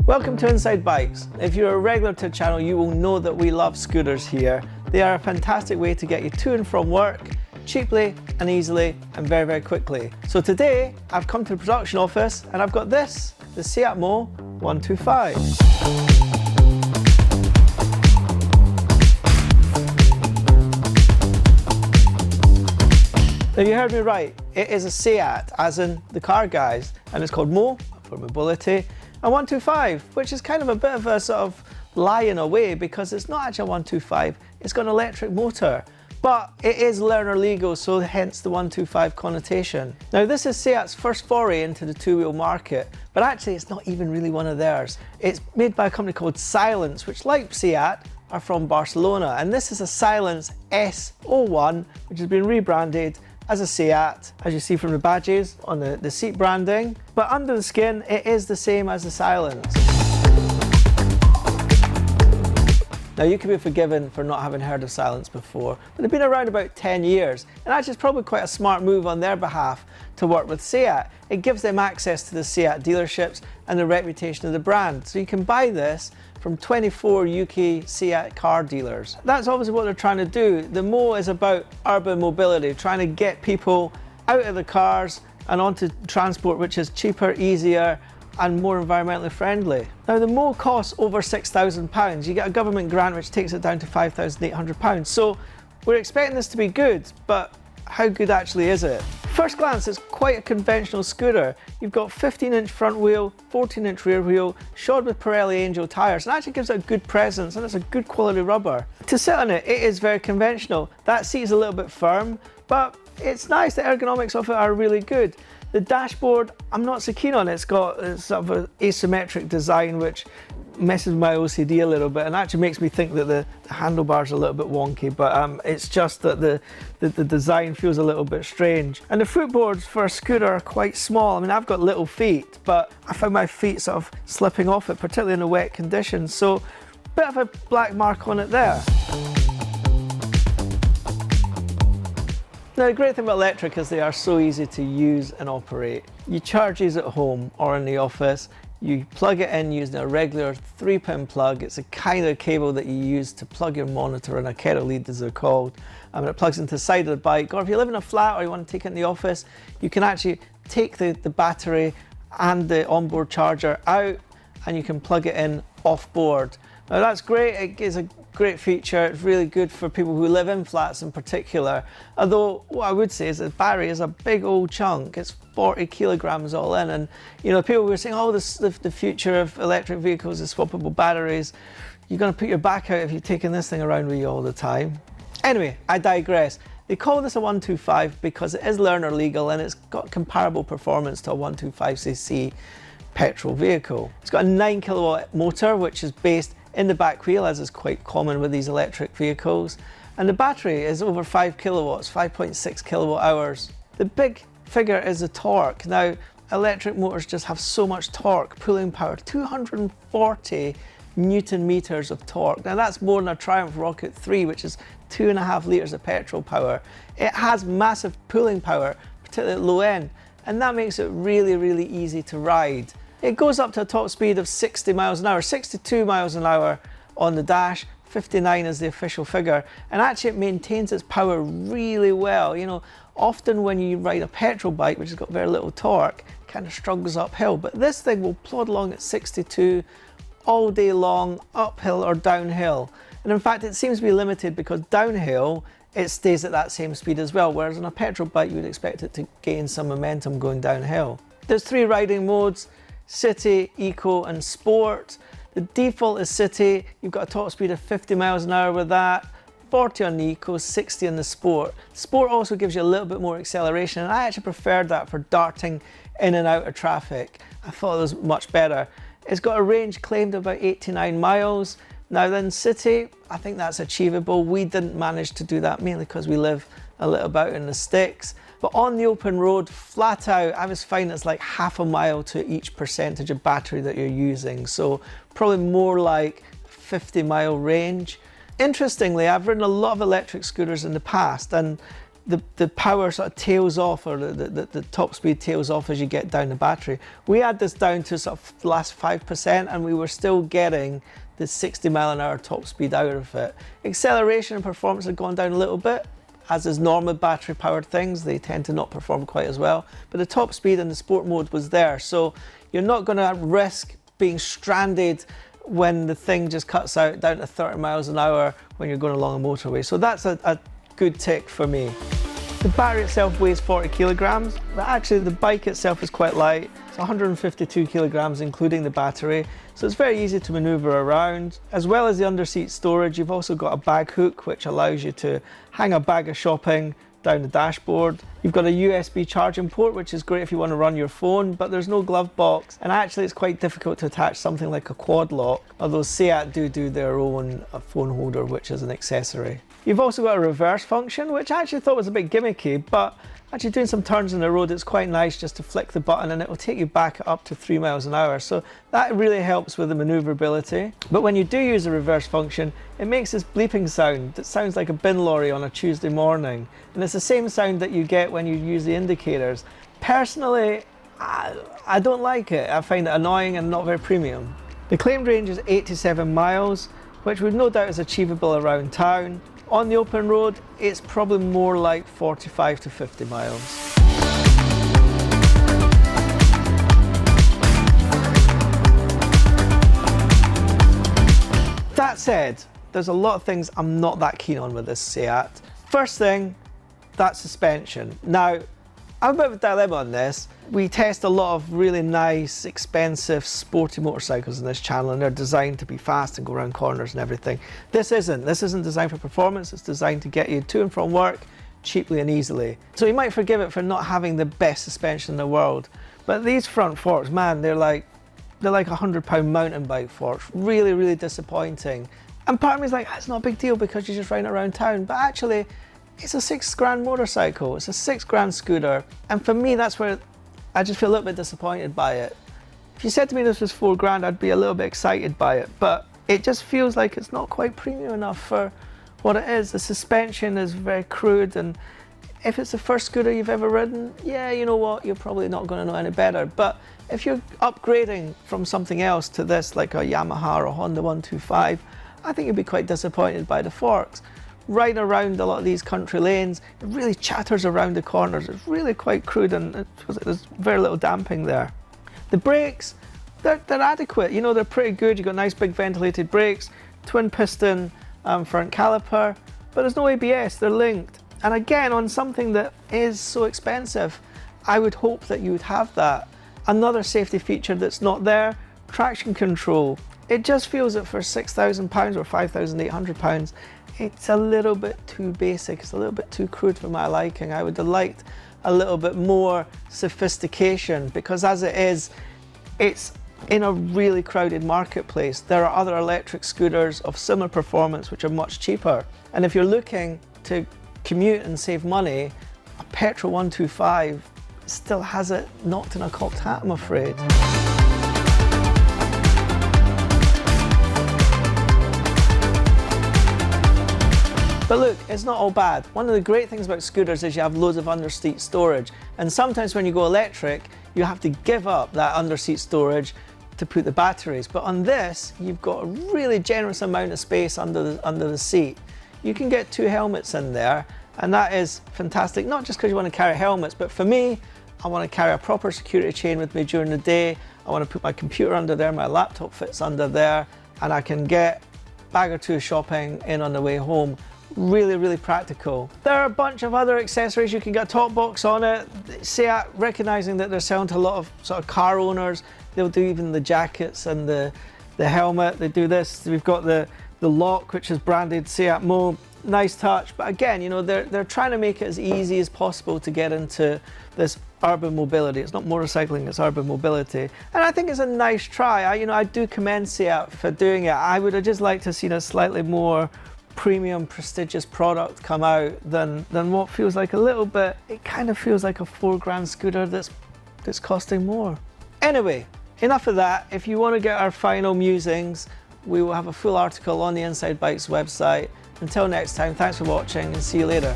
Welcome to Inside Bikes. If you're a regular to the channel, you will know that we love scooters here. They are a fantastic way to get you to and from work, cheaply and easily and very, very quickly. So today, I've come to the production office and I've got this, the Seat Mó 125. Now you heard me right, it is a Seat, as in the car guys, and it's called Mó for mobility, and 125, which is kind of a bit of a sort of lie in a way because it's not actually a 125, it's got an electric motor. But it is learner legal, so hence the 125 connotation. Now this is Seat's first foray into the two-wheel market, but actually it's not even really one of theirs. It's made by a company called Silence, which like Seat are from Barcelona, and this is a Silence S01, which has been rebranded as a Seat, as you see from the badges on the seat branding. But under the skin, it is the same as the Silence. Now you can be forgiven for not having heard of Silence before, but they've been around about 10 years, and actually it's probably quite a smart move on their behalf to work with Seat. It gives them access to the Seat dealerships and the reputation of the brand. So you can buy this from 24 UK Seat car dealers. That's obviously what they're trying to do. The Mó is about urban mobility, trying to get people out of the cars and onto transport which is cheaper, easier and more environmentally friendly. Now the Mó costs over £6,000. You get a government grant which takes it down to £5,800. So we're expecting this to be good, but how good actually is it? First glance, it's quite a conventional scooter. You've got 15-inch front wheel, 14-inch rear wheel, shod with Pirelli Angel tyres, and actually gives it a good presence, and it's a good quality rubber. To sit on it, it is very conventional. That seat is a little bit firm, but it's nice. The ergonomics of it are really good. The dashboard, I'm not so keen on. It's got sort of an asymmetric design which messes with my OCD a little bit and actually makes me think that the handlebars are a little bit wonky, but it's just that the design feels a little bit strange. And the footboards for a scooter are quite small. I mean, I've got little feet, but I found my feet sort of slipping off it, particularly in the wet conditions. So, bit of a black mark on it there. Now the great thing about electric is they are so easy to use and operate. You charge these at home or in the office, you plug it in using a regular 3-pin plug. It's a kind of cable that you use to plug your monitor in, a kettle lead as they're called. And it plugs into the side of the bike, or if you live in a flat or you want to take it in the office, you can actually take the battery and the onboard charger out and you can plug it in off board. Now that's great, it is a great feature. It's really good for people who live in flats in particular. Although what I would say is the battery is a big old chunk. It's 40 kilograms all in, and you know, people were saying, oh, the future of electric vehicles is swappable batteries. You're going to put your back out if you're taking this thing around with you all the time. Anyway, I digress. They call this a 125 because it is learner legal and it's got comparable performance to a 125cc petrol vehicle. It's got a 9 kilowatt motor which is based in the back wheel, as is quite common with these electric vehicles, and the battery is over 5 kilowatts, 5.6 kilowatt hours. The big figure is the torque. Now electric motors just have so much torque, pulling power, 240 Newton meters of torque. Now that's more than a Triumph Rocket 3, which is 2.5 litres of petrol power. It has massive pulling power, particularly at low end, and that makes it really, really easy to ride. It goes up to a top speed of 60 miles an hour, 62 miles an hour on the dash, 59 is the official figure, and actually it maintains its power really well. You know, often when you ride a petrol bike, which has got very little torque, it kind of struggles uphill, but this thing will plod along at 62 all day long, uphill or downhill. And in fact, it seems to be limited because downhill, it stays at that same speed as well, whereas on a petrol bike, you would expect it to gain some momentum going downhill. There's 3 riding modes: City, Eco and Sport. The default is City. You've got a top speed of 50 miles an hour with that, 40 on the Eco, 60 on the Sport. Sport also gives you a little bit more acceleration, and I actually preferred that for darting in and out of traffic. I thought it was much better. It's got a range claimed of about 89 miles. Now then, City, I think that's achievable. We didn't manage to do that, mainly because we live a little bit in the sticks. But on the open road, flat out, I was finding it's like half a mile to each percentage of battery that you're using. So probably more like 50-mile range. Interestingly, I've ridden a lot of electric scooters in the past, and the power sort of tails off, or the top speed tails off as you get down the battery. We had this down to sort of the last 5% and we were still getting the 60 mile an hour top speed out of it. Acceleration and performance had gone down a little bit, as is normal battery powered things. They tend to not perform quite as well, but the top speed in the sport mode was there. So you're not going to risk being stranded when the thing just cuts out down to 30 miles an hour when you're going along a motorway. So that's a good tick for me. The battery itself weighs 40 kilograms, but actually the bike itself is quite light. It's 152 kilograms including the battery, so it's very easy to maneuver around. As well as the underseat storage, you've also got a bag hook which allows you to hang a bag of shopping down the dashboard. You've got a USB charging port, which is great if you want to run your phone, but there's no glove box, and actually it's quite difficult to attach something like a quad lock, although Seat do their own phone holder, which is an accessory. You've also got a reverse function, which I actually thought was a bit gimmicky, but actually doing some turns in the road, it's quite nice just to flick the button and it will take you back up to 3 miles an hour. So that really helps with the maneuverability. But when you do use the reverse function, it makes this bleeping sound that sounds like a bin lorry on a Tuesday morning. And it's the same sound that you get when you use the indicators. Personally, I don't like it. I find it annoying and not very premium. The claimed range is 87 miles, which would no doubt is achievable around town. On the open road, it's probably more like 45 to 50 miles. That said, there's a lot of things I'm not that keen on with this Seat. First thing, that suspension. Now, I'm a bit of a dilemma on this. We test a lot of really nice, expensive, sporty motorcycles in this channel, and they're designed to be fast and go around corners and everything. This isn't. This isn't designed for performance. It's designed to get you to and from work cheaply and easily. So you might forgive it for not having the best suspension in the world. But these front forks, man, they're like £100 mountain bike forks. Really, really disappointing. And part of me is like, it's not a big deal because you're just riding around town. But actually, it's a £6,000 motorcycle, it's a £6,000 scooter, and for me that's where I just feel a little bit disappointed by it. If you said to me this was £4,000, I'd be a little bit excited by it, but it just feels like it's not quite premium enough for what it is. The suspension is very crude, and if it's the first scooter you've ever ridden, yeah, you know what, you're probably not going to know any better. But if you're upgrading from something else to this, like a Yamaha or a Honda 125, I think you'd be quite disappointed by the forks. Riding around a lot of these country lanes, it really chatters around the corners. It's really quite crude, and there's very little damping there. The brakes, they're adequate. You know, they're pretty good. You've got nice big ventilated brakes, twin piston front caliper, but there's no ABS, they're linked. And again, on something that is so expensive, I would hope that you would have that. Another safety feature that's not there, traction control. It just feels that for £6,000 or £5,800, it's a little bit too basic, it's a little bit too crude for my liking. I would have liked a little bit more sophistication, because as it is, it's in a really crowded marketplace. There are other electric scooters of similar performance which are much cheaper. And if you're looking to commute and save money, a petrol 125 still has it knocked in a cocked hat, I'm afraid. But look, it's not all bad. One of the great things about scooters is you have loads of underseat storage, and sometimes when you go electric, you have to give up that underseat storage to put the batteries. But on this, you've got a really generous amount of space under the seat. You can get 2 helmets in there, and that is fantastic, not just because you want to carry helmets, but for me, I want to carry a proper security chain with me during the day. I want to put my computer under there, my laptop fits under there, and I can get a bag or 2 of shopping in on the way home. Really, really practical. There are a bunch of other accessories. You can get a top box on it. Seat, recognizing that they're selling to a lot of sort of car owners, they'll do even the jackets and the helmet. They do this. We've got the lock, which is branded Seat Mo. Nice touch, but again, you know, they're trying to make it as easy as possible to get into this urban mobility. It's not motorcycling, it's urban mobility, and I think it's a nice try. I do commend Seat for doing it. I would have just liked to have seen a slightly more premium, prestigious product come out than what feels like a little bit. It kind of feels like a £4,000 scooter that's costing more. Anyway, enough of that. If you want to get our final musings, we will have a full article on the Inside Bikes website. Until next time, thanks for watching and see you later.